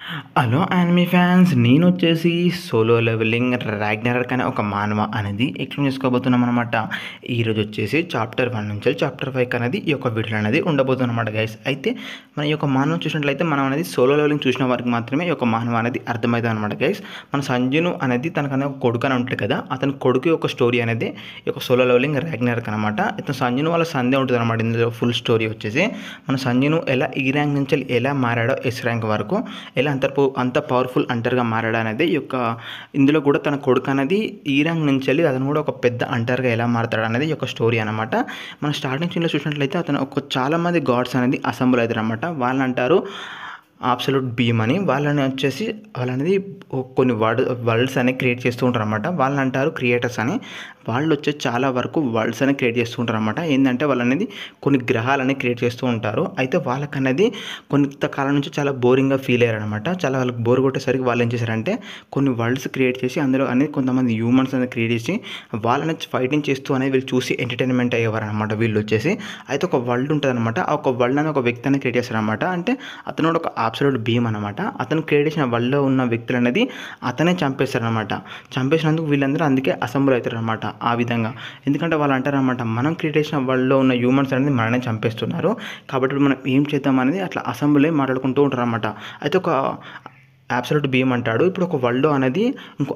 Hello anime fans, నేనొచ్చేసి 'Solo Leveling Ragnarok' అనే ఒక మానవ అనేది ఎక్స్‌ప్లెయిన్ చేసుకోబోతున్నామనమాట. ఈరోజు వచ్చేసి చాప్టర్ 1 నుంచి చాప్టర్ 5 అనేది ఈ యొక్క వీడియోలో అనేది ఉండబోతుందన్నమాట గైస్. అయితే మన ఈ యొక్క మానవ చూసినట్లయితే మనం అనేది సోలో లెవెలింగ్ చూసిన వారికి మాత్రమే ఈ యొక్క మానవ అనేది అర్థమవుతుందన్నమాట గైస్. మన సంజును అనేది తనకనే ఒక కొడుకు అని ఉంటుంది కదా, అతని కొడుకు యొక్క స్టోరీ అనేది ఈ యొక్క సోలో లెవెలింగ్ రాగ్నరక్ అనమాట. ఇతను సంజును వాళ్ళ సందే ఉంటుంది అనమాట. ఇందులో ఫుల్ స్టోరీ వచ్చేసి మన సంజును ఎలా ఈ ర్యాంక్ నుంచి ఎలా మారాడో ఎస్ ర్యాంక్ వరకు, ఎలా అంత పవర్ఫుల్ అంటర్గా మారాడు అనేది ఈ యొక్క ఇందులో కూడా తన కొడుకు అనేది ఈ ర్యాంక్ నుంచి వెళ్ళి అతను కూడా ఒక పెద్ద అంటర్గా ఎలా మారతాడు అనేది ఈ యొక్క స్టోరీ అనమాట. మన స్టార్టింగ్ సీన్లో చూసినట్లయితే అతను చాలామంది గాడ్స్ అనేది అసెంబుల్ అవుతారు అనమాట. వాళ్ళని అంటారు అబ్సల్యూట్ బీమ్ అని. వాళ్ళనేది కొన్ని వరల్డ్స్ అనేవి క్రియేట్ చేస్తూ ఉంటారు అనమాట. వాళ్ళని అంటారు క్రియేటర్స్ అని. వాళ్ళు వచ్చేసి చాలా వరకు వరల్డ్స్ అనేవి క్రియేట్ చేస్తూ ఉంటారు అనమాట. ఏంటంటే వాళ్ళు అనేది కొన్ని గ్రహాలని క్రియేట్ చేస్తూ ఉంటారు. అయితే వాళ్ళకనేది కొంతకాలం నుంచి చాలా బోరింగ్గా ఫీల్ అయ్యారు అనమాట. చాలా వాళ్ళకి బోర్ కొట్టేసరికి వాళ్ళు ఏం చేశారంటే కొన్ని వరల్డ్స్ క్రియేట్ చేసి అందులో అనేది కొంతమంది హ్యూమన్స్ అనేది క్రియేట్ చేసి వాళ్ళని ఫైటింగ్ చేస్తూ అనేది వీళ్ళు చూసి ఎంటర్టైన్మెంట్ అయ్యేవారు అనమాట. వీళ్ళు వచ్చేసి అయితే ఒక వరల్డ్ ఉంటుంది అనమాట. ఆ ఒక వరల్డ్ అని ఒక వ్యక్తి అనేది క్రియేట్ చేస్తారనమాట. అంటే అతను ఒక అబ్సల్యూట్ బీమ్ అనమాట. అతను క్రియేట్ చేసిన వరల్డ్లో ఉన్న వ్యక్తులు అనేది అతనే చంపేస్తారనమాట. చంపేసినందుకు వీళ్ళందరూ అందుకే అసెంబుల్ అవుతారు అనమాట. ఆ విధంగా ఎందుకంటే వాళ్ళు అంటారనమాట, మనం క్రియేట్ చేసిన వరల్డ్లో ఉన్న హ్యూమన్స్ అనేది మననే చంపేస్తున్నారు, కాబట్టి మనం ఏం చేద్దాం అనేది అట్లా అసెంబ్లీ మాట్లాడుకుంటూ ఉంటారు అనమాట. అయితే ఒక అబ్సల్యూట్ బీమ్ అంటాడు, ఇప్పుడు ఒక వరల్డ్ అనేది ఇంకో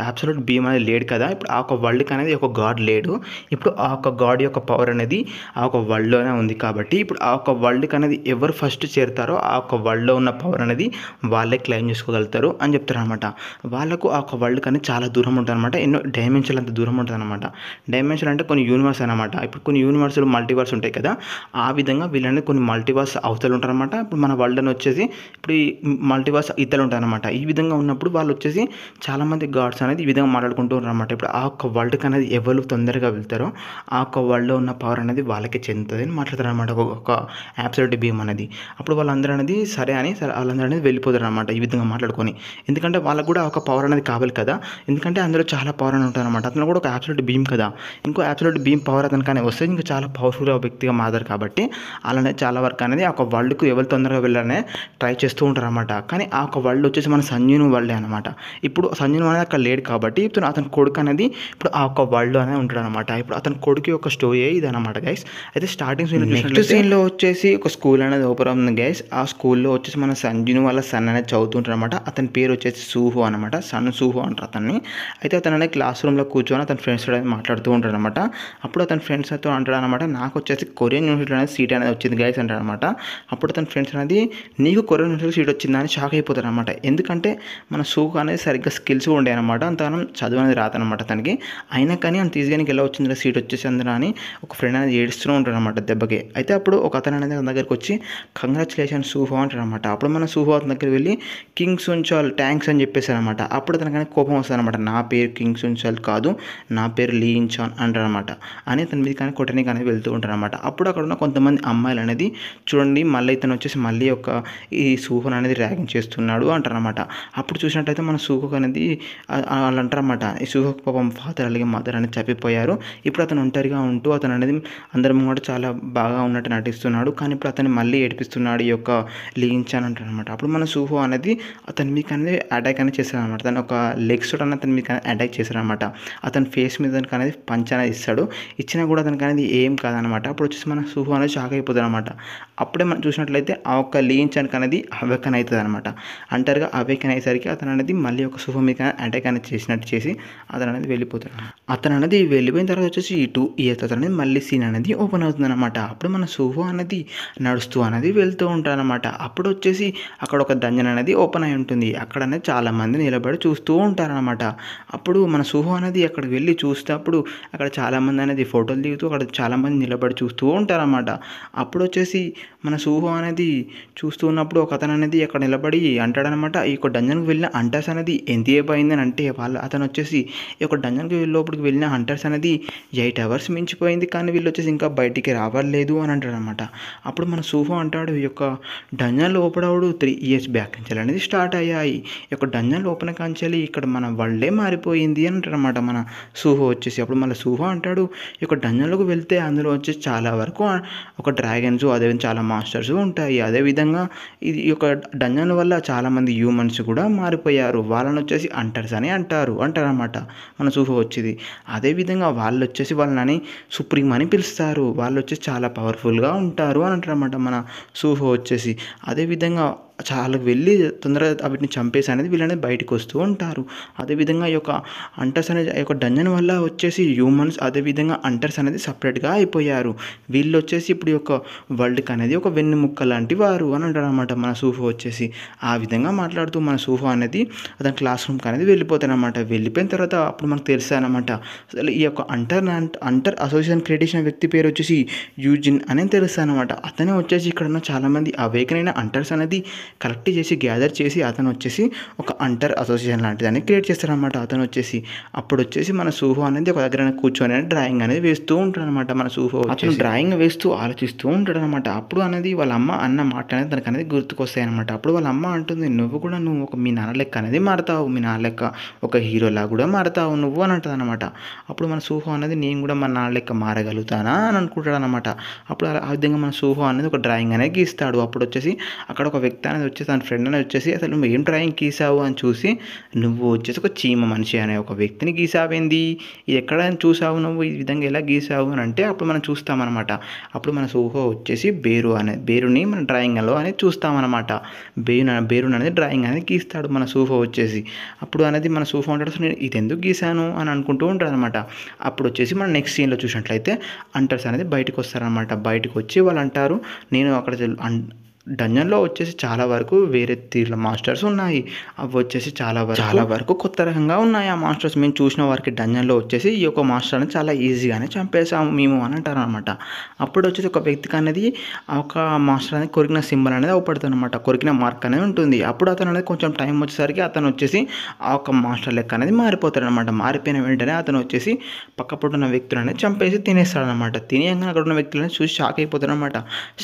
అబ్సల్యూట్ బీమ్ అనేది లేడు కదా, ఇప్పుడు ఆ ఒక వరల్డ్కి అనేది ఒక గాడ్ లేడు. ఇప్పుడు ఆ ఒక గాడ్ యొక్క పవర్ అనేది ఆ ఒక వరల్డ్లోనే ఉంది. కాబట్టి ఇప్పుడు ఆ ఒక వరల్డ్కి అనేది ఎవరు ఫస్ట్ చేరుతారో ఆ ఒక వరల్డ్లో ఉన్న పవర్ అనేది వాళ్ళే క్లెయిమ్ చేసుకోగలుగుతారు అని చెప్తారు అనమాట. వాళ్ళకు ఆ ఒక వరల్డ్కి అనేది చాలా దూరం ఉంటుంది అనమాట. ఎన్నో డైమెన్షన్ అంత దూరం ఉంటుంది అనమాట. డైమెన్షన్ అంటే కొన్ని యూనివర్స్ అనమాట. ఇప్పుడు కొన్ని యూనివర్సులు మల్టీవర్స్ ఉంటాయి కదా, ఆ విధంగా వీళ్ళనేది కొన్ని మల్టీవర్స్ అవతలు ఉంటారు అనమాట. ఇప్పుడు మన వరల్డ్ అని వచ్చేసి ఇప్పుడు ఈ మల్టీవర్స్ ఇతలు ఉంటారనమాట. ఈ విధంగా ఉన్నప్పుడు వాళ్ళు వచ్చేసి చాలామంది గాడ్స్ అనేది ఈ విధంగా మాట్లాడుకుంటూ ఉంటారు అనమాట. ఇప్పుడు ఆ ఒక్క వరల్డ్కి అనేది ఎవరు తొందరగా వెళ్తారో ఆ ఒక్క వరల్డ్లో ఉన్న పవర్ అనేది వాళ్ళకే చెందుతుంది అని మాట్లాడతారు అనమాట. ఒక అబ్సల్యూట్ బీమ్ అనేది. అప్పుడు వాళ్ళందరూ అనేది సరే అని వాళ్ళందరూ అనేది వెళ్ళిపోతారు అనమాట ఈ విధంగా మాట్లాడుకొని. ఎందుకంటే వాళ్ళకు కూడా ఒక పవర్ అనేది కావాలి కదా, ఎందుకంటే అందులో చాలా పవర్ అని ఉంటుంది అనమాట. అతను కూడా ఒక అబ్సల్యూట్ బీమ్ కదా, ఇంకో అబ్సల్యూట్ బీమ్ పవర్ అతను కానీ వస్తే ఇంకా చాలా పవర్ఫుల్గా వ్యక్తిగా మారారు. కాబట్టి అలానే చాలా వరకు అనేది ఆ ఒక వరల్డ్కు ఎవరు తొందరగా వెళ్ళాలనే ట్రై చేస్తూ ఉంటారు అనమాట. కానీ ఆ ఒక వరల్డ్ వచ్చేసి మన సంజీను వరల్డే అనమాట. ఇప్పుడు సంజీను అనేది అక్కడ లేడు కాబట్టి ఇప్పుడు అతని కొడుకు అనేది ఇప్పుడు ఆ ఒక వరల్డ్ అనేది ఉంటాడు అనమాట. ఇప్పుడు అతని కొడుకు యొక్క స్టోరీ ఇది అనమాట గైస్. అయితే స్టార్టింగ్ సీన్లో వచ్చేసి ఒక స్కూల్ అనేది ఓపెన్ అవుతుంది గైస్. ఆ స్కూల్లో వచ్చేసి మన సంజీను వాళ్ళ సన్ అనేది చదువుతుంటారు అనమాట. అతని పేరు వచ్చేసి సూహో అనమాట. సన్ సూహో అంటారు అతన్ని. అయితే అతను అనేది క్లాస్ రూమ్లో కూర్చొని అతని ఫ్రెండ్స్ అనేది మాట్లాడుతూ ఉంటాడు అనమాట. అప్పుడు అతని ఫ్రెండ్స్ అయితే అంటాడు అనమాట, నాకు వచ్చేసి కొరియన్ యూనివర్సిటీ అనేది సీట్ అనేది వచ్చింది గైస్ అంటాడు అనమాట. అప్పుడు అతని ఫ్రెండ్స్ అనేది నీకు కొరియన్ యూనివర్సిటీ సీట్ వచ్చిందా అని షాక్ అయిపోతారు అనమాట. ఎందుకంటే మన సూహో అనేది సరిగ్గా స్కిల్స్ ఉండే అనమాట. అంతగానం చదువు అనేది రాదనమాట తనకి. అయినా కానీ అంత ఈజీగా ఎలా వచ్చిందిరా సీట్ వచ్చేసి అందరూ అని ఒక ఫ్రెండ్ అనేది ఏడుస్తూ ఉంటాడు అనమాట దెబ్బకి. అయితే అప్పుడు ఒక అతను అనేది తన దగ్గరికి వచ్చి కంగ్రాచులేషన్ సూహో అంటాడు అనమాట. అప్పుడు మన సూహో అతని దగ్గరికి వెళ్ళి కింగ్ సున్చాల్ థ్యాంక్స్ అని చెప్పేశారు అనమాట. అప్పుడు తనకనే కోపం వస్తుంది అనమాట. నా పేరు కింగ్ సున్చాల్ కాదు, నా పేరు లీ ఇన్చాన్ అంటారు అనమాట. అని తన మీద కానీ కొట్టడానికి అనేది వెళ్తూ ఉంటారు అనమాట. అప్పుడు అక్కడ ఉన్న కొంతమంది అమ్మాయిలు అనేది చూడండి మళ్ళీ ఇతను వచ్చేసి మళ్ళీ ఈ సూహోన్ అనేది ర్యాగింగ్ చేస్తున్నాడు అంటారనమాట. అప్పుడు చూసినట్టయితే మన సూహోక్ అనేది వాళ్ళు అంటారనమాట, ఈ సూహోక్ పాపం ఫాదర్ అలాగే మదర్ అనేది చనిపోయారు. ఇప్పుడు అతను ఒంటరిగా ఉంటూ అతను అనేది అందరం కూడా చాలా బాగా ఉన్నట్టు నటిస్తున్నాడు, కానీ ఇప్పుడు అతన్ని మళ్ళీ ఏడిపిస్తున్నాడు ఈ యొక్క లీయించాను అంటారనమాట. అప్పుడు మన సూహో అనేది అతని మీకు అనేది అటాక్ అనేది చేశారనమాట. తను ఒక లెగ్ షాట్ అనేది అతని మీకు అటాక్ చేశారనమాట. అతని ఫేస్ మీద అనేది పంచ్ అనేది ఇస్తాడు. ఇచ్చినా కూడా అతనికి అనేది ఏం కాదనమాట. అప్పుడు వచ్చేసి మన సూహో అనేది షాక్ అయిపోతుంది అనమాట. అప్పుడే మనం చూసినట్లయితే ఆ ఒక్క లీయించానికి అనేది అవేకన్ అవుతుంది అనమాట. అంటారుగా అవేకన్ అయ్యేసరికి అతను అనేది మళ్ళీ ఒక సూహో మీద అటాక్ అనేది చేసినట్టు చేసి అతను అనేది వెళ్ళిపోతాడు. అతను అనేది వెళ్ళిపోయిన తర్వాత వచ్చేసి ఈ 2 ఇయర్స్ అతను అనేది మళ్ళీ సీన్ అనేది ఓపెన్ అవుతుంది అనమాట. అప్పుడు మన సూహో అనేది నడుస్తూ అనేది వెళ్తూ ఉంటారనమాట. అప్పుడు వచ్చేసి అక్కడ ఒక డంజన్ అనేది ఓపెన్ అయి ఉంటుంది. అక్కడ అనేది చాలామంది నిలబడి చూస్తూ ఉంటారనమాట. అప్పుడు మన సూహో అనేది అక్కడికి వెళ్ళి చూస్తే అప్పుడు అక్కడ చాలామంది అనేది ఫోటోలు దిగుతూ అక్కడ చాలామంది నిలబడి చూస్తూ ఉంటారనమాట. అప్పుడు వచ్చేసి మన సూహో అనేది చూస్తూ ఉన్నప్పుడు ఒక అతను అనేది అక్కడ నిలబడి అంటాడనమాట, ఈ యొక్క డంజన్కి వెళ్ళిన హంటర్స్ అనేది ఎంతసేపు అయిందని అంటే అతను వచ్చేసి ఈ యొక్క డంజన్కి లోపలికి వెళ్ళిన హంటర్స్ అనేది 8 hours మించిపోయింది, కానీ వీళ్ళు వచ్చేసి ఇంకా బయటికి రావట్లేదు అని అంటాడనమాట. అప్పుడు మన సూహో అంటాడు, ఈ యొక్క డంజన్ లోపడవుడు 3 years బ్యాక్ నుంచి అనేది స్టార్ట్ అయ్యాయి. ఈ యొక్క డంజన్ లోపల కాంచాలి ఇక్కడ మన వరల్డే మారిపోయింది అని అంటాడనమాట మన సూహో వచ్చేసి. అప్పుడు మళ్ళీ సూహో అంటాడు, ఈ యొక్క డంజన్లోకి వెళ్తే అందులో వచ్చేసి చాలా వరకు ఒక డ్రాగన్స్ అదే చాలా మాస్టర్స్ ఉంటాయి. అదేవిధంగా ఈ యొక్క డంజన్ వల్ల చాలా చాలామంది హ్యూమన్స్ కూడా మారిపోయారు. వాళ్ళని వచ్చేసి అంటర్స్ అని అంటారనమాట మన సూఫో వచ్చేది. అదేవిధంగా వాళ్ళు వచ్చేసి వాళ్ళని సుప్రీం అని పిలుస్తారు. వాళ్ళు వచ్చేసి చాలా పవర్ఫుల్గా ఉంటారు అని అంటారనమాట మన సూఫో వచ్చేసి. అదేవిధంగా చాలా వెళ్ళి తొందరగా వీటిని చంపేసి అనేది వీళ్ళనేది బయటకు వస్తూ ఉంటారు. అదేవిధంగా ఈ యొక్క అంటర్స్ అనేది ఈ యొక్క డంజన్ వల్ల వచ్చేసి హ్యూమన్స్ అదేవిధంగా అంటర్స్ అనేది సపరేట్గా అయిపోయారు. వీళ్ళు వచ్చేసి ఇప్పుడు ఈ యొక్క వరల్డ్కి అనేది ఒక వెన్నెముక్క లాంటి వారు అని అంటారు అనమాట మన సూఫో వచ్చేసి. ఆ విధంగా మాట్లాడుతూ మన సూఫో అనేది అతని క్లాస్ రూమ్కి అనేది వెళ్ళిపోతారనమాట. వెళ్ళిపోయిన తర్వాత అప్పుడు మనకు తెలుస్తానమాట అసలు ఈ యొక్క అంటర్ అసోసియేషన్ క్రియేట్ చేసిన వ్యక్తి పేరు వచ్చేసి యూజిన్ అని తెలుస్తానమాట. అతనే వచ్చేసి ఇక్కడ ఉన్న చాలామంది అవేకన్ అయిన అంటర్స్ అనేది కలెక్ట్ చేసి గ్యాదర్ చేసి అతను వచ్చేసి ఒక అంటర్ అసోసియేషన్ లాంటిదాన్ని క్రియేట్ చేస్తారనమాట. అతను వచ్చేసి అప్పుడు వచ్చేసి మన సూఫో అనేది ఒక దగ్గర కూర్చొని డ్రాయింగ్ అనేది వేస్తూ ఉంటాడు అనమాట. మన సూఫో అతను డ్రాయింగ్ వేస్తూ ఆలోచిస్తూ ఉంటాడు అనమాట. అప్పుడు అనేది వాళ్ళ అమ్మ అన్న మాట అనేది తనకు అనేది గుర్తుకొస్తాయి అనమాట. అప్పుడు వాళ్ళ అమ్మ అంటుంది, నువ్వు ఒక మీ నాన్న లెక్క అనేది మారుతావు, మీ నాన్న లెక్క ఒక హీరోలా కూడా మారుతావు నువ్వు అని అంటుంది అనమాట. అప్పుడు మన సూఫో అనేది నేను కూడా మన నాన్న లెక్క మారగలుగుతానా అని అనుకుంటాడు అనమాట. అప్పుడు ఆ విధంగా మన సూఫో అనేది ఒక డ్రాయింగ్ అనేది గీస్తాడు. అప్పుడు వచ్చేసి అక్కడ ఒక వ్యక్తి అనేది వచ్చేసి తన ఫ్రెండ్ అనేది వచ్చేసి అసలు నువ్వు ఏం డ్రాయింగ్ గీసావు అని చూసి, నువ్వు వచ్చేసి ఒక చీమ మనిషి అనే ఒక వ్యక్తిని గీసావేంది, ఇది ఎక్కడ చూసావు నువ్వు, ఈ విధంగా ఎలా గీసావు అని అంటే అప్పుడు మనం చూస్తామన్నమాట. అప్పుడు మన సూహో వచ్చేసి బేరుని మన డ్రాయింగ్లో అనేది చూస్తామన్నమాట. బేరుని అనేది డ్రాయింగ్ అనేది గీస్తాడు మన సూహో వచ్చేసి. అప్పుడు అనేది మన సూహో ఉంటాడు, నేను ఇది ఎందుకు గీసాను అని అనుకుంటూ ఉంటాడు అనమాట. అప్పుడు వచ్చేసి మనం నెక్స్ట్ సీన్లో చూసినట్లయితే అంటర్స్ అనేది బయటకు వస్తారనమాట. బయటకు వచ్చి వాళ్ళు అంటారు, నేను అక్కడ డంజన్లో వచ్చేసి చాలా వరకు వేరే తీరుల మాస్టర్స్ ఉన్నాయి. అవి వచ్చేసి చాలా వరకు కొత్త రకంగా ఉన్నాయి ఆ మాస్టర్స్. మేము చూసిన వారికి డంజన్లో వచ్చేసి ఈ యొక్క మాస్టర్ని చాలా ఈజీగానే చంపేసాము మేము అని అంటారు అనమాట. అప్పుడు వచ్చేసి ఒక వ్యక్తికి అనేది ఆ ఒక మాస్టర్ అనేది కొరికిన సింబల్ అనేది అవపడుతుంది అనమాట, కొరికిన మార్క్ అనేది ఉంటుంది. అప్పుడు అతను అనేది కొంచెం టైం వచ్చేసరికి అతను వచ్చేసి ఆ ఒక మాస్టర్ లెక్క అనేది మారిపోతాడు అనమాట. మారిపోయిన వెంటనే అతను వచ్చేసి పక్కపడున్న వ్యక్తులు అనేది చంపేసి తినేస్తాడు అనమాట. తినేయంగా అక్కడ ఉన్న వ్యక్తులను చూసి షాక్ అయిపోతాడు అనమాట.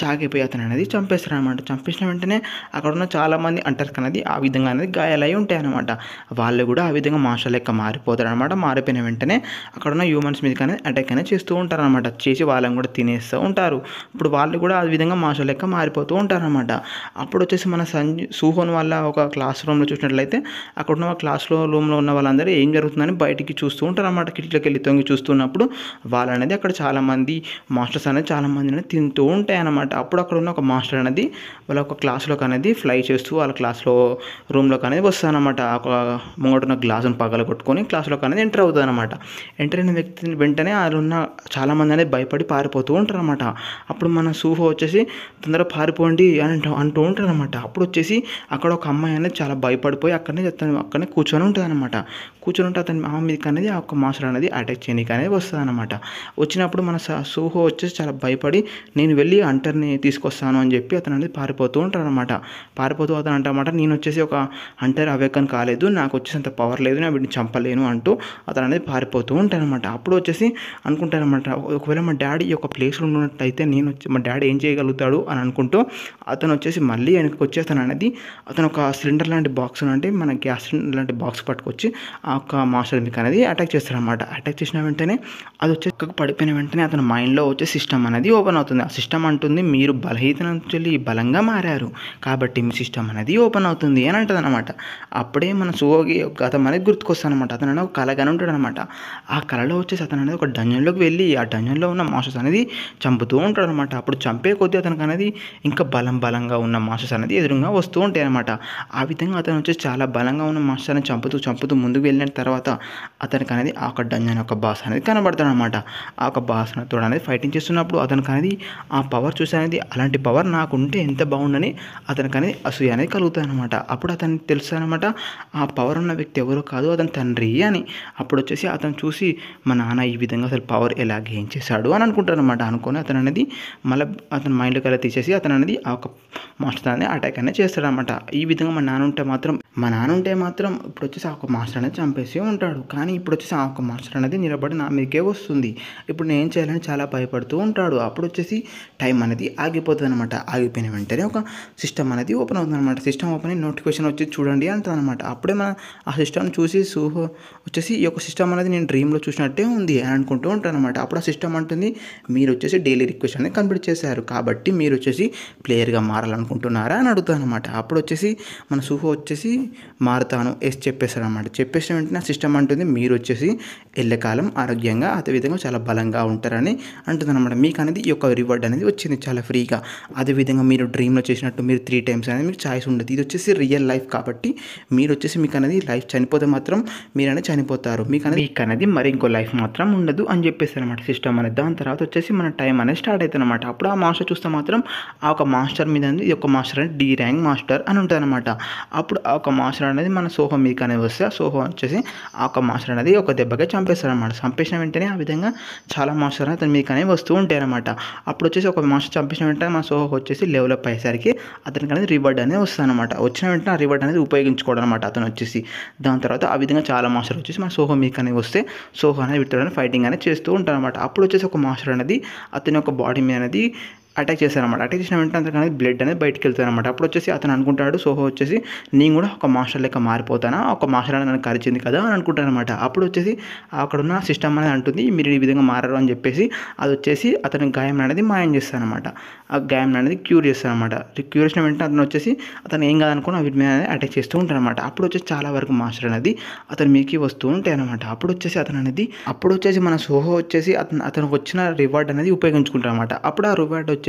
షాక్ అయిపోయి అతను అనేది చంపేస్తాడు అనమాట. చంపేసిన వెంటనే అక్కడ ఉన్న చాలామంది అంటర్స్ అనేది ఆ విధంగా అనేది గాయాలై ఉంటాయి అనమాట. వాళ్ళు కూడా ఆ విధంగా మాస్టర్ లెక్క మారిపోతారు అనమాట. మారిపోయిన వెంటనే అక్కడ ఉన్న హ్యూమన్స్ మీద కానీ అటాక్ అనేది చేస్తూ ఉంటారు అనమాట. చేసి వాళ్ళని కూడా తినేస్తూ ఉంటారు. ఇప్పుడు వాళ్ళు కూడా ఆ విధంగా మాస్టర్ లెక్క మారిపోతూ ఉంటారనమాట. అప్పుడు వచ్చేసి మన సూహోన్ వల్ల ఒక క్లాస్ రూమ్లో చూసినట్లయితే అక్కడ ఉన్న రూమ్లో ఉన్న వాళ్ళందరూ ఏం జరుగుతుందని బయటికి చూస్తూ ఉంటారు అనమాట. కిటికీలోకి వెళ్ళి తొంగి చూస్తున్నప్పుడు వాళ్ళు అనేది అక్కడ చాలామంది మాస్టర్స్ అనేది చాలామంది అనేది తింటూ ఉంటాయి అనమాట. అప్పుడు అక్కడ ఉన్న ఒక మాస్టర్ అనేది వాళ్ళ ఒక క్లాస్లోకి అనేది ఫ్లై చేస్తూ వాళ్ళ క్లాస్లో రూమ్లోకి అనేది వస్తానమాట. ఒక ముంగటున్న గ్లాసును పగల కొట్టుకొని క్లాస్లోకి అనేది ఎంటర్ అవుతుంది అనమాట. ఎంటర్ అయిన వ్యక్తిని వెంటనే వాళ్ళు ఉన్న చాలామంది అనేది భయపడి పారిపోతూ ఉంటారు అనమాట. అప్పుడు మన సూహో వచ్చేసి తొందరగా పారిపోండి అని అంటూ ఉంటారు అనమాట. అప్పుడు వచ్చేసి అక్కడ ఒక అమ్మాయి అనేది చాలా భయపడిపోయి అక్కడనే కూర్చొని ఉంటుంది అనమాట. కూర్చొని ఉంటే అతని ఆమె మీదకి అనేది ఆ ఒక్క మాస్టర్ అనేది అటాక్ చేయడానికి అనేది వస్తుంది అనమాట. వచ్చినప్పుడు మన సూహో వచ్చేసి చాలా భయపడి నేను వెళ్ళి అంటర్ని తీసుకొస్తాను అని చెప్పి అతను అనేది పారిపోతూ ఉంటారు అనమాట. పారిపోతూ అతను అంటారన్నమాట, నేను వచ్చేసి ఒక అంటర్ అవేకన్ కాలేదు, నాకు వచ్చేసి అంత పవర్ లేదు, నేను వీటిని చంపలేను అంటూ అతను అనేది పారిపోతూ ఉంటారనమాట. అప్పుడు వచ్చేసి అనుకుంటారనమాట, ఒకవేళ మా డాడీ ఈ యొక్క ప్లేస్లో ఉన్నట్టయితే మా డాడీ ఏం చేయగలుగుతాడు అని అనుకుంటూ అతను వచ్చేసి మళ్ళీ వెనక్కి వచ్చి అతను ఒక సిలిండర్ లాంటి బాక్స్ అంటే మన గ్యాస్ సిలిండర్ లాంటి బాక్స్ పట్టుకొచ్చి ఆ యొక్క మాస్టర్ మీకు అనేది అటాక్ చేస్తారనమాట. అటాక్ చేసిన వెంటనే అది వచ్చి పడిపోయిన వెంటనే అతని మైండ్లో వచ్చే సిస్టమ్ అనేది ఓపెన్ అవుతుంది. ఆ సిస్టమ్ అంటుంది, మీరు బలహీన నుంచి బలంగా మారారు కాబట్టి మీ సిస్టమ్ అనేది ఓపెన్ అవుతుంది అని అంటుంది అనమాట. అప్పుడే మన సూహోకి గతం అనేది గుర్తుకొస్తాను అనమాట. అతను అనేది ఒక కళగానే ఉంటాడు అనమాట. ఆ కళలో వచ్చేసి అతను అనేది ఒక డంజన్లోకి వెళ్ళి ఆ డంజన్లో ఉన్న మాస్టర్స్ అనేది చంపుతూ ఉంటాడు అనమాట. అప్పుడు చంపే కొద్దీ అతనికి అనేది ఇంకా బలంగా ఉన్న మాస్టర్స్ అనేది ఎదురుగా వస్తూ ఉంటాయి అనమాట. ఆ విధంగా అతను వచ్చేసి చాలా బలంగా ఉన్న మాస్టర్ని చంపుతూ ముందుకు వెళ్ళిన తర్వాత అతనికి అనేది ఆ ఒక డంజన్ యొక్క బాస్ అనేది కనబడతాడు అనమాట. ఆ ఒక బాస్తో అనేది ఫైటింగ్ చేస్తున్నప్పుడు అతనికి అనేది ఆ పవర్ చూసి అనేది అలాంటి పవర్ నాకు ఉంటే ఎంత బాగుండని అతనికి అనేది అసూయ అనేది కలుగుతుంది అనమాట. అప్పుడు అతనికి తెలుసు అనమాట, ఆ పవర్ ఉన్న వ్యక్తి ఎవరో కాదు అతని తండ్రి అని. అప్పుడు వచ్చేసి అతను చూసి మా నాన్న ఈ విధంగా అసలు పవర్ ఎలా గెయిన్ చేశాడు అని అనుకుంటారు అనమాట. అనుకొని అతను అనేది మళ్ళీ అతని మైండ్లోకి అలా తీసేసి అతను అనేది ఆ ఒక మాస్టర్ అనేది అటాక్ అనేది చేస్తాడనమాట. ఈ విధంగా మా నాన్న ఉంటే మాత్రం ఇప్పుడు వచ్చేసి ఆ ఒక మాస్టర్ అనేది చంపేసి ఉంటాడు. కానీ ఇప్పుడు వచ్చేసి ఆ ఒక మాస్టర్ అనేది నిలబడి నా మీదకే వస్తుంది. ఇప్పుడు నేను ఏం చేయాలని చాలా భయపడుతూ ఉంటాడు. అప్పుడు వచ్చేసి టైం అనేది ఆగిపోతుంది అనమాట. ఆగిపోయిన వెంటనే ఒక సిస్టమ్ అనేది ఓపెన్ అవుతుందన్నమాట. సిస్టమ్ ఓపెన్ అయ్యి నోటిఫికేషన్ వచ్చి చూడండి అంటుందన్నమాట. అప్పుడే మనం ఆ సిస్టమ్ చూసి సోహో వచ్చేసి ఈ యొక్క సిస్టమ్ అనేది నేను డ్రీమ్లో చూసినట్టే ఉంది అని అనుకుంటూ ఉంటానన్నమాట. అప్పుడు ఆ సిస్టమ్ అంటుంది మీరు వచ్చేసి డైలీ రిక్వెస్ట్ అనేది కంప్లీట్ చేశారు కాబట్టి మీరు వచ్చేసి ప్లేయర్గా మారాలనుకుంటున్నారా అని అడుగుతానమాట. అప్పుడు వచ్చేసి మన సోహో వచ్చేసి మారుతాను ఎస్ చెప్పేశారనమాట. చెప్పేసిన వెంటనే సిస్టమ్ అంటుంది మీరు వచ్చేసి ఎల్లకాలం ఆరోగ్యంగా అదేవిధంగా చాలా బలంగా ఉంటారని అంటుందన్నమాట. మీకు అనేది ఈ యొక్క రివార్డ్ అనేది వచ్చింది చాలా ఫ్రీగా. అదేవిధంగా మీరు డ్రీమ్లో చేసినట్టు మీరు 3 టైమ్స్ అనేది మీకు ఛాయిస్ ఉండదు. ఇది వచ్చేసి రియల్ లైఫ్ కాబట్టి మీరు వచ్చేసి మీకు అనేది లైఫ్ చనిపోతే మాత్రం మీరు అనేది చనిపోతారు, మీకు అనేది మరి ఇంకో లైఫ్ మాత్రం ఉండదు అని చెప్పేసి అనమాట సిస్టమ్ అనేది. దాని తర్వాత వచ్చేసి మన టైం అనేది స్టార్ట్ అవుతుంది అనమాట. అప్పుడు ఆ మాస్టర్ చూస్తే మాత్రం ఆ ఒక మాస్టర్ మీద ఈ యొక్క మాస్టర్ అనేది డి ర్యాంక్ మాస్టర్ అని ఉంటుంది అనమాట. అప్పుడు ఆ ఒక మాస్టర్ అనేది మన సోహో మీకు అనేది వస్తే ఆ సోహో వచ్చేసి ఆ ఒక మాస్టర్ అనేది ఒక దెబ్బగా చంపేస్తాడు అనమాట. చంపేసిన వెంటనే ఆ విధంగా చాలా మాస్టర్ అతను మీకు అనేవి వస్తూ ఉంటాయి అనమాట. అప్పుడు వచ్చేసి ఒక మాస్టర్ చంపేసిన వెంటనే మన సోహోకి వచ్చేసి లెవెలప్ అయ్యేసరికి అతనికి అనేది రివార్డ్ అనేది వస్తుంది అనమాట. వచ్చిన వెంటనే ఆ రివార్డ్ అనేది ఉపయోగించుకోవడం అనమాట అతను వచ్చేసి. దాని తర్వాత ఆ విధంగా చాలా మాస్టర్ వచ్చేసి మన సోహో మీకు అనేది వస్తే సోహో అనేది వీటితో ఫైటింగ్ అనేది చేస్తూ ఉంటారు అనమాట. అప్పుడు వచ్చేసి ఒక మాస్టర్ అనేది అతని యొక్క బాడీ మీద అనేది అటాక్ చేశారనమాట. అటాక్ చేసిన వెంటనే అతనికి అనేది బ్లడ్ అనేది బయటకు వెళ్తుంది అనమాట. అప్పుడు వచ్చేసి అతను అనుకుంటాడు సోహో వచ్చేసి నేను కూడా ఒక మాస్టర్ లెక్క మారిపోతానా, ఒక మాస్టర్ అనేది నన్ను కరిచింది కదా అని అనుకుంటాను అనమాట. అప్పుడు వచ్చేసి అక్కడున్న సిస్టమ్ అనేది అంటుంది మీరు ఈ విధంగా మారరు అని చెప్పేసి అది వచ్చేసి అతని గాయం అనేది మాయం చేస్తానమాట. ఆ గాయం అనేది క్యూర్ చేస్తానమాట. క్యూర్ చేసిన వెంటనే అతను వచ్చేసి అతను ఏం కాదనుకుని వీటి మీద అటాక్ చేస్తూ ఉంటారు అనమాట. అప్పుడు వచ్చేసి చాలా వరకు మాస్టర్ అనేది అతను మీకు వస్తూ ఉంటాయి అనమాట. అప్పుడు వచ్చేసి మన సోహో వచ్చేసి అతనికి వచ్చిన రివార్డ్ అనేది ఉపయోగించుకుంటారు అనమాట. అప్పుడు ఆ రివార్డ్ వచ్చేసి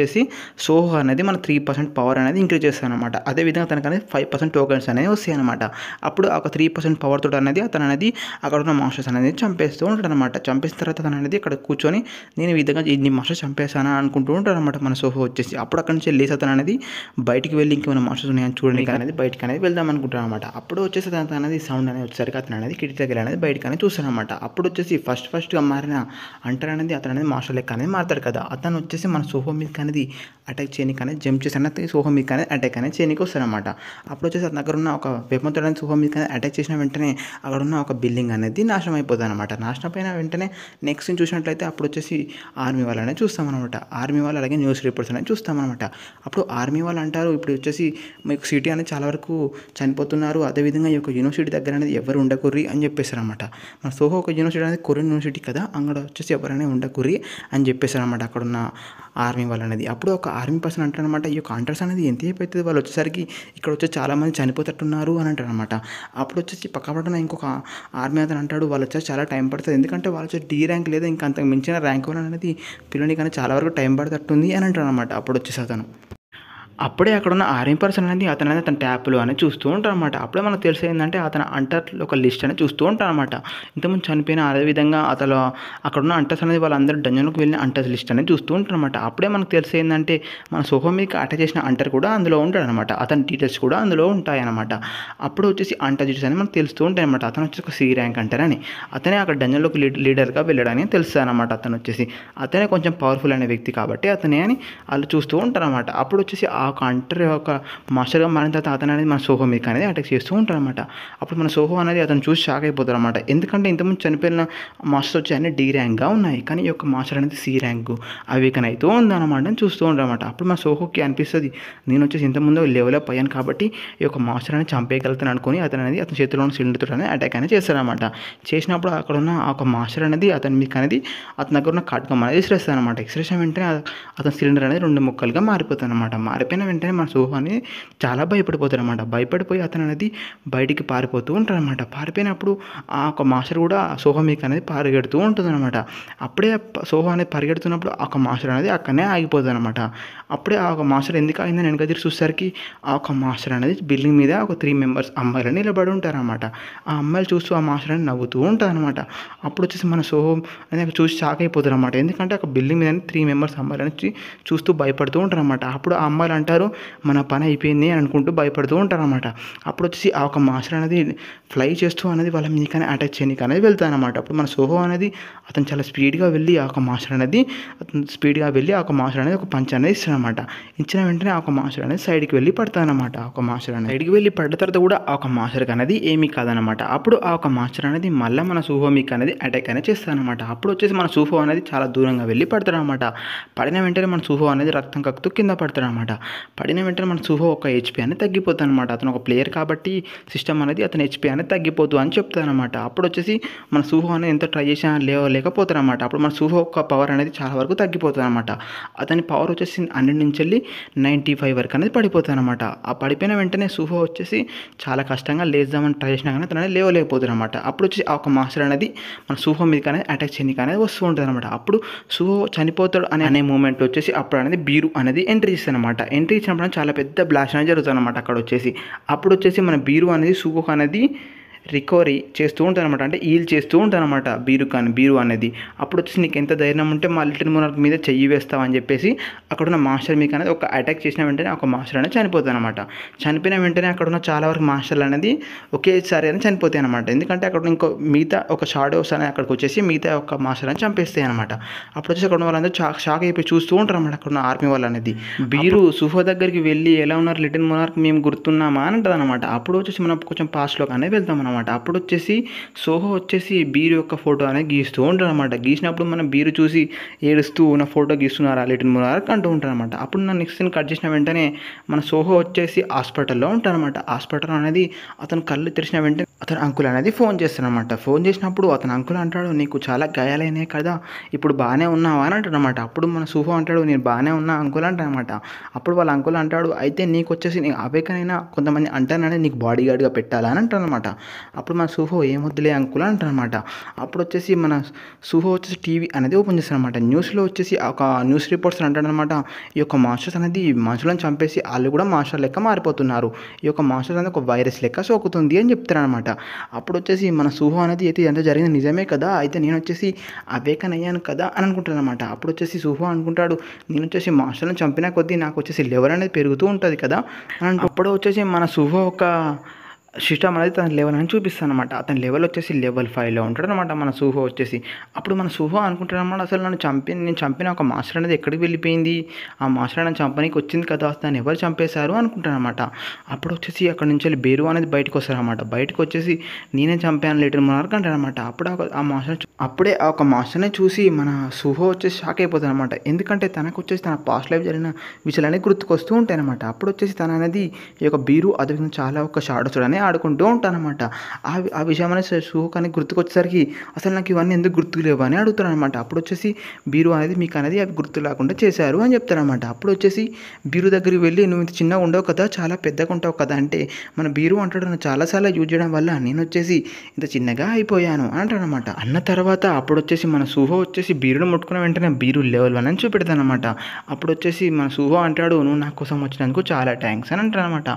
సోహో అనేది మన 3% పవర్ అనేది ఇంక్రీజ్ చేస్తాను అనమాట. అదేవిధంగా తనకు అనేది 5% టోకెన్స్ అనేవి వస్తాయి అనమాట. అప్పుడు ఒక 3% పవర్ తోటి అనేది అతను అనేది అక్కడ ఉన్న మాస్టర్స్ అనేది చంపేస్తూ ఉంటాడు అనమాట. చంపేసిన తర్వాత తను అనేది ఇక్కడ కూర్చొని నేను ఈ విధంగా ఇన్ని మాస్టర్స్ చంపేశానా అనుకుంటూ ఉంటాడు అనమాట మన సోహో వచ్చేసి. అప్పుడు అక్కడి నుంచి వెళ్ళేసి అతను అనేది బయటికి వెళ్ళి ఇంకేమైనా మాస్టర్స్ ఉన్నాయని చూడడానికి అనేది బయటకు అనేది వెళ్దాం అనుకుంటాను అనమాట. అప్పుడు వచ్చేసి తన అనేది సౌండ్ అనేది వచ్చేసరికి అతను అనేది కిటికీ దగ్గర అనేది బయటకు అనేది చూస్తాను అనమాట. అప్పుడు వచ్చేసి ఫస్ట్గా మారిన అంటర్ అనేది అతను అనేది మాస్టర్ లెక్క అనేది మారుతాడు కదా. అతను వచ్చేసి మన సోహో మీద అనేది అటాక్ చేయడానికి అనేది జంప్ చేసి అనేది సోహో మీద అనేది అటాక్ అనేది చేయడానికి వస్తారనమాట. అప్పుడు వచ్చేసి అతని దగ్గర ఉన్న ఒక వెపన్తో అనేది సోహో మీద అటాక్ చేసిన వెంటనే అక్కడ ఉన్న ఒక బిల్డింగ్ అనేది నాశనం అయిపోతుంది అనమాట. నాశనం అయిన వెంటనే నెక్స్ట్ చూసినట్లయితే అప్పుడు వచ్చేసి ఆర్మీ వాళ్ళు అనేది చూస్తామన్నమాట. ఆర్మీ వాళ్ళు అలాగే న్యూస్ రిపోర్ట్స్ అనేది చూస్తామన్నమాట. అప్పుడు ఆర్మీ వాళ్ళు అంటారు ఇప్పుడు వచ్చేసి మీకు సిటీ అనేది చాలా వరకు చనిపోతున్నారు, అదేవిధంగా ఈ యొక్క యూనివర్సిటీ దగ్గర అనేది ఎవరు ఉండకుర్రి అని చెప్పేశారనమాట. మన సోహో ఒక యూనివర్సిటీ అనేది కొరియన్ యూనివర్సిటీ కదా, అక్కడ వచ్చేసి ఎవరైనా ఉండకుర్రి అని చెప్పేశారనమాట అక్కడున్న ఆర్మీ వాళ్ళు అనేది. అప్పుడు ఒక ఆర్మీ పర్సన్ అంటారనమాట ఈ యొక్క హంటర్స్ అనేది ఎంత అయిపోతుంది వాళ్ళు వచ్చేసరికి ఇక్కడ వచ్చి చాలామంది చనిపోతట్టున్నారు అని అంటారనమాట. అప్పుడు వచ్చేసి పక్కపక్కన ఇంకొక ఆర్మీ అతను అంటాడు వాళ్ళు వచ్చేసి చాలా టైం పడుతుంది, ఎందుకంటే వాళ్ళు వచ్చేసి డి ర్యాంక్ లేదా ఇంకా అంతకు మించిన ర్యాంక్ వాళ్ళు అనేది పిల్లని కానీ చాలా వరకు టైం పడుతుంది అని అంటారు అనమాట. అప్పుడు వచ్చేసి అతను అప్పుడే అక్కడ ఉన్న ఆర్మీ పర్సన్ అనేది అతను ట్యాప్లో అనేది చూస్తూ ఉంటారు అనమాట. అప్పుడే మనకు తెలిసి ఏంటంటే అతను అంటర్లో ఒక లిస్ట్ అనేది చూస్తూ ఉంటారు అనమాట. ఇంతకుముందు చనిపోయిన అదేవిధంగా అతను అక్కడ ఉన్న అంటర్స్ అనేది వాళ్ళందరూ డంజన్లోకి వెళ్ళిన అంటర్స్ లిస్ట్ అనేది చూస్తూ ఉంటారు అనమాట. అప్పుడే మనకు తెలిసి ఏంటంటే మన సోహో మీకు అటాక్ చేసిన అంటర్ కూడా అందులో ఉంటాడు అనమాట. అతని డీటెయిల్స్ కూడా అందులో ఉంటాయి అనమాట. అప్పుడు వచ్చేసి అంటర్ డీటెయిల్స్ అనేది మనకు తెలుస్తూ ఉంటాయి అనమాట. అతను వచ్చి ఒక సి ర్యాంక్ అంటారని అతనే అక్కడ డంజన్లోకి లీడర్గా వెళ్ళాడని తెలుస్తుంది అనమాట. అతనే కొంచెం పవర్ఫుల్ అనే వ్యక్తి కాబట్టి అతనే అని వాళ్ళు చూస్తూ ఉంటారు అనమాట. అప్పుడు వచ్చేసి ఆ అంటర్ ఒక మాస్టర్గా మారిన తర్వాత అతను అనేది మన సోహో మీకు అనేది అటాక్ చేస్తూ ఉంటారు అనమాట. అప్పుడు మన సోహో అనేది అతను చూసి షాక్ అయిపోతారు అనమాట. ఎందుకంటే ఇంతకుముందు చనిపోయిన మాస్టర్స్ వచ్చి అన్ని డి ర్యాంక్గా ఉన్నాయి, కానీ ఈ యొక్క మాస్టర్ అనేది సి ర్యాంకు అవేకన్ అవుతూ ఉందన్నమాట అని చూస్తూ ఉంటారు అనమాట. అప్పుడు మన సోహోకి అనిపిస్తుంది నేను వచ్చేసి ఇంతకుముందు లెవెలప్ అయ్యాను కాబట్టి ఈ యొక్క మాస్టర్ అనేది చంపేయగలుగుతాను అనుకుని అతను అనేది అతని చేతిలో ఉన్న సిలిండర్తో అనేది అటాక్ అనేది చేస్తారనమాట. చేసినప్పుడు అక్కడ ఉన్న ఆ ఒక మాస్టర్ అనేది అతని మీకు అనేది అతని దగ్గర ఉన్న ఖడ్గం అనేది విసిరేస్తాను అనమాట. విసిరేసిన వెంటనే అతని సిలిండర్ అనేది 2 ముక్కలుగా మారిపోతుంది అనమాట. మారిపోయిన వెంటనే మన సోహో అనేది చాలా భయపడిపోతారు అనమాట. భయపడిపోయి అతను అనేది బయటికి పారిపోతూ ఉంటారు అనమాట. పారిపోయినప్పుడు ఆ ఒక మాస్టర్ కూడా సోహో మీకు అనేది పరిగెడుతూ ఉంటుంది అనమాట. అప్పుడే సోహో అనేది పరిగెడుతున్నప్పుడు ఆ ఒక మాస్టర్ అనేది అక్కడనే ఆగిపోతుంది అనమాట. అప్పుడే ఆ ఒక మాస్టర్ ఎందుకు అయిందని వెనక తిరిగి చూసేసరికి ఆ ఒక మాస్టర్ అనేది బిల్డింగ్ మీద ఒక 3 మెంబర్స్ అమ్మాయిలు నిలబడి ఉంటారనమాట. ఆ అమ్మాయిలు చూస్తూ ఆ మాస్టర్ అనేది నవ్వుతూ ఉంటారు అనమాట. అప్పుడు వచ్చేసి మన సోహో అనేది చూసి షాక్ అయిపోతారు అనమాట. ఎందుకంటే ఒక బిల్డింగ్ మీద 3 మెంబర్స్ అమ్మాయిలు అనేది చూస్తూ భయపడుతూ ఉంటారు అనమాట. అప్పుడు ఆ అమ్మాయిలు అంటారు మన పని అయిపోయింది అని అనుకుంటూ భయపడుతూ ఉంటారు అనమాట. అప్పుడు వచ్చేసి ఆ ఒక మాస్టర్ అనేది ఫ్లై చేస్తూ అనేది వాళ్ళ మీకనే అటాక్ చేయడానికి అనేది వెళ్తాను అనమాట. అప్పుడు మన సోహో అనేది అతను చాలా స్పీడ్గా వెళ్ళి ఆ ఒక మాస్టర్ అనేది ఆ ఒక మాస్టర్ అనేది ఒక పంచ్ అనేది ఇస్తాడనమాట. ఇచ్చిన వెంటనే ఆ ఒక మాస్టర్ అనేది సైడ్కి వెళ్ళి పడతానమాట. ఆ ఒక మాస్టర్ అనేది సైడ్కి వెళ్ళి పడ్డ తర్వాత కూడా ఆ ఒక మాస్టర్కి అనేది ఏమీ కాదనమాట. అప్పుడు ఆ ఒక మాస్టర్ అనేది మళ్ళీ మన సోహో మీకు అనేది అటాక్ అనేది చేస్తానమాట. అప్పుడు వచ్చేసి మన సోహో అనేది చాలా దూరంగా వెళ్ళి పడతాడనమాట. పడిన వెంటనే మన సోహో అనేది రక్తం కక్కుతూ కింద పడతాడనమాట. పడిన వెంటనే మన సుహో ఒక హెచ్పి అనేది తగ్గిపోతుంది అనమాట. అతను ఒక ప్లేయర్ కాబట్టి సిస్టమ్ అనేది అతని హెచ్పి అనేది తగ్గిపోతు అని చెప్తారనమాట. అప్పుడు వచ్చేసి మన సుహో అనేది ఎంత ట్రై చేసినా లేకపోతారనమాట. అప్పుడు మన సుహో యొక్క పవర్ అనేది చాలా వరకు తగ్గిపోతుంది అనమాట. అతని పవర్ వచ్చేసి 100 నుంచి వెళ్ళి 95 వరకు అనేది పడిపోతుంది అనమాట. ఆ పడిపోయిన వెంటనే సుహో వచ్చేసి చాలా కష్టంగా లేద్దామని ట్రై చేసినా కానీ అతను అనేది లేవలేకపోతుంది అనమాట. అప్పుడు వచ్చి ఆ ఒక మాస్టర్ అనేది మన సుహో మీదకి అనేది అటాక్ చేయడానికి అనేది వస్తూ ఉంటుంది అనమాట. అప్పుడు సుహో చనిపోతాడు అనే మూమెంట్ వచ్చేసి అప్పుడు అనేది బీరు అనేది ఎంట్రీ ఇస్తాను అనమాట. ఎంట్రీ ఇచ్చినప్పుడు చాలా పెద్ద బ్లాస్ట్ అనేది జరుగుతుంది అనమాట. అక్కడ వచ్చేసి అప్పుడు వచ్చేసి మన బీరు అనేది సుహో అనేది రికవరీ చేస్తూ ఉంటానమాట. అంటే హీల్ చేస్తూ ఉంటానమాట బీరు అనేది. అప్పుడు వచ్చేసి నీకు ఎంత ధైర్యం ఉంటే మా లిటిల్ మోనార్క్ మీద చెయ్యి వేస్తావని చెప్పేసి అక్కడున్న మాస్టర్ మీకు అనేది ఒక అటాక్ చేసిన వెంటనే ఒక మాస్టర్ అనేది చనిపోతాయి అనమాట. చనిపోయిన వెంటనే అక్కడున్న చాలా వరకు మాస్టర్లు అనేది ఒకేసారి అని చనిపోతాయి అనమాట. ఎందుకంటే అక్కడ ఇంకో మిగతా ఒక షాడోస్ అనేది అక్కడికి వచ్చేసి మిగతా ఒక మాస్టర్ అని చంపేస్తాయి అనమాట. అప్పుడు వచ్చేసి అక్కడ వాళ్ళందరూ షాక్ అయిపోయి చూస్తూ ఉంటారు అనమాట అక్కడున్న ఆర్మీ వాళ్ళు అనేది. బీరు సుహో దగ్గరికి వెళ్ళి ఎలా ఉన్నారు లిటిల్ మోనార్క్ మేము గుర్తున్నామా అని అంటుంది అనమాట. అప్పుడు వచ్చేసి మనం కొంచెం పాస్ట్లో కానీ వెళ్తాం అనమాట. అప్పుడు వచ్చేసి సోహో వచ్చేసి బీరు యొక్క ఫోటో అనేది గీస్తూ ఉంటాడు అనమాట. గీసినప్పుడు మనం బీరు చూసి ఏడుస్తూ నా ఫోటో గీస్తున్నారా లిటిల్ మోనార్క్ అంటూ ఉంటారు అనమాట. అప్పుడు నా నెక్స్ట్ సీన్ కట్ చేసిన వెంటనే మన సోహో వచ్చేసి హాస్పిటల్లో ఉంటారనమాట. హాస్పిటల్ అనేది అతను కళ్ళు తెరిచిన వెంటనే అతను అంకుల్ అనేది ఫోన్ చేస్తారనమాట. ఫోన్ చేసినప్పుడు అతను అంకుల్ అంటాడు నీకు చాలా గాయాలైనాయి కదా, ఇప్పుడు బాగానే ఉన్నావా అని అంటాడు అనమాట. అప్పుడు మన సోహో అంటాడు నేను బాగానే ఉన్నా అంకుల్ అంటాడనమాట. అప్పుడు వాళ్ళ అంకుల్ అంటాడు అయితే నీకు వచ్చేసి నీ అవేకనైనా కొంతమంది అంటానని నీకు బాడీ గార్డ్గా పెట్టాలా అని అంటారనమాట. అప్పుడు మన సుహో ఏమొద్దులే అంకుల్ అంటారనమాట. అప్పుడు వచ్చేసి మన సుహో వచ్చేసి టీవీ అనేది ఓపెన్ చేస్తారనమాట. న్యూస్లో వచ్చేసి ఒక న్యూస్ రిపోర్ట్స్ అంటాడనమాట ఈ యొక్క మాస్టర్స్ అనేది మనుషులను చంపేసి వాళ్ళు కూడా మాస్టర్ లెక్క మారిపోతున్నారు, ఈ యొక్క మాస్టర్స్ అనేది ఒక వైరస్ లెక్క సోకుతుంది అని చెప్తారనమాట. అప్పుడు వచ్చేసి మన సుహో అనేది అయితే ఎంత జరిగింది నిజమే కదా, అయితే నేను వచ్చేసి అవేకన్ అయ్యాను కదా అని అనుకుంటాను అనమాట. అప్పుడు వచ్చేసి సుహో అనుకుంటాడు నేను వచ్చేసి మాస్టర్లను చంపిన కొద్దీ నాకు వచ్చేసి లెవెల్ అనేది పెరుగుతూ ఉంటుంది కదా అని. అప్పుడు వచ్చేసి మన సుహో ఒక సిస్టమ్ అనేది తన లెవెల్ అని చూపిస్తాను అనమాట. అతని లెవెల్ వచ్చేసి లెవెల్ 5లో ఉంటాడు అనమాట మన సుహో వచ్చేసి. అప్పుడు మన సుహో అనుకుంటాడు అనమాట అసలు నేను చంపిన ఒక మాస్టర్ అనేది ఎక్కడికి వెళ్ళిపోయింది, ఆ మాస్టర్ అనేది చంపనీకి వచ్చింది కదా, దాన్ని ఎవరు చంపేశారు అనుకుంటాను అనమాట. అప్పుడు వచ్చేసి అక్కడ నుంచి వెళ్ళి బేరు అనేది బయటకు వస్తారనమాట. బయటకు వచ్చేసి నేనే చంపాను లిటిల్ మోనార్క్ అంటారనమాట. అప్పుడే ఆ ఒక మాస్టర్ని చూసి మన సుహో వచ్చేసి షాక్ అయిపోతాడు అనమాట. ఎందుకంటే తనకు వచ్చేసి తన పాస్ట్ లైఫ్ జరిగిన విషయాలన్నీ గుర్తుకొస్తూ ఉంటాయి అనమాట. అప్పుడు వచ్చేసి తన అనేది ఈ యొక్క బీరు అదే చాలా ఒక షాడో చూడని ఆడుకుంటూ ఉంటానన్నమాట. ఆ విషయం అనేది సుహో కానీ గుర్తుకొచ్చేసరికి అసలు నాకు ఇవన్నీ ఎందుకు గుర్తులేవు అని అడుగుతాను అనమాట. అప్పుడు వచ్చేసి బీరు అనేది మీకు అనేది అవి గుర్తు లేకుండా చేశారు అని చెప్తారనమాట. అప్పుడు వచ్చేసి బీరు దగ్గరికి వెళ్ళి నువ్వు ఇంత చిన్నగా ఉండవు కదా, చాలా పెద్దగా ఉంటావు కదా అంటే మన బీరు అంటాడు నన్ను చాలాసార్లు యూజ్ చేయడం వల్ల నేను వచ్చేసి ఇంత చిన్నగా అయిపోయాను అని అంటాడనమాట. అన్న తర్వాత అప్పుడు వచ్చేసి మన సుహో వచ్చేసి బీరును ముట్టుకున్న వెంటనే బీరు లెవెల్ 1 అని చూపెడతానమాట. అప్పుడు వచ్చేసి మన సుహో అంటాడు నువ్వు నా కోసం వచ్చినందుకు చాలా థ్యాంక్స్ అని అంటారనమాట.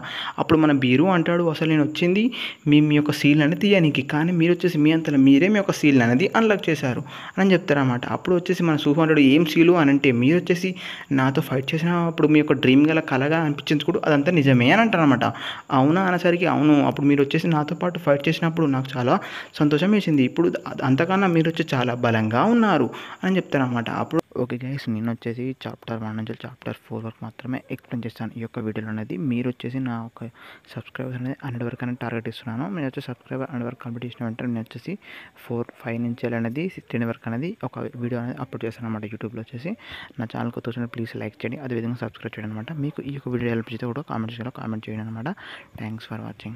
అప్పుడు మన బీరు అంటాడు అసలు నేను వచ్చింది మీ యొక్క సీల్ అనేది తీయడానికి, కానీ మీరు వచ్చేసి మీ అంతలో మీరే మీ యొక్క సీల్ అనేది అన్లాక్ చేశారు అని చెప్తారనమాట. అప్పుడు వచ్చేసి మన సుహో అంటాడు ఏం సీలు అని అంటే మీరు వచ్చేసి నాతో ఫైట్ చేసినప్పుడు మీ యొక్క డ్రీమ్ గల కలగా అనిపించింది కూడా అదంతా నిజమే అని అంటారనమాట. అవునా అనేసరికి అవును, అప్పుడు మీరు వచ్చేసి నాతో పాటు ఫైట్ చేసినప్పుడు నాకు చాలా సంతోషం వేసింది, ఇప్పుడు అంతకన్నా మీరు వచ్చి చాలా బలంగా ఉన్నారు అని చెప్తారనమాట. అప్పుడు ఓకే గైస్, నేను వచ్చేసి చాప్టర్ 1 నుంచి చాప్టర్ 4 వరకు మాత్రమే ఎక్స్ప్లెయిన్ చేస్తాను ఈ యొక్క వీడియోలో అనేది. మీరు వచ్చేసి నా ఒక సబ్స్క్రైబర్స్ అనేది 100 వరకు అనేది టార్గెట్ ఇస్తున్నాను. నేను వచ్చేసి సబ్స్క్రైబర్ 100 వరకు కంప్లీట్ చేసిన వెంటనే నేను వచ్చేసి 4-5 నుంచి అనేది 16 వరకు అనేది ఒక వీడియో అనేది అప్లోడ్ చేస్తాను అనమాట యూట్యూబ్లో వచ్చేసి. నా ఛానల్ కొత్త వచ్చిన ప్లీజ్ లైక్ చేయండి, అదేవిధంగా సబ్స్క్రైబ్ చేయండి అనమాట. మీకు ఈ యొక్క వీడియో హెల్ప్ చేస్తే కూడా కామెంట్ చేయండి అనమాట. Thanks for watching.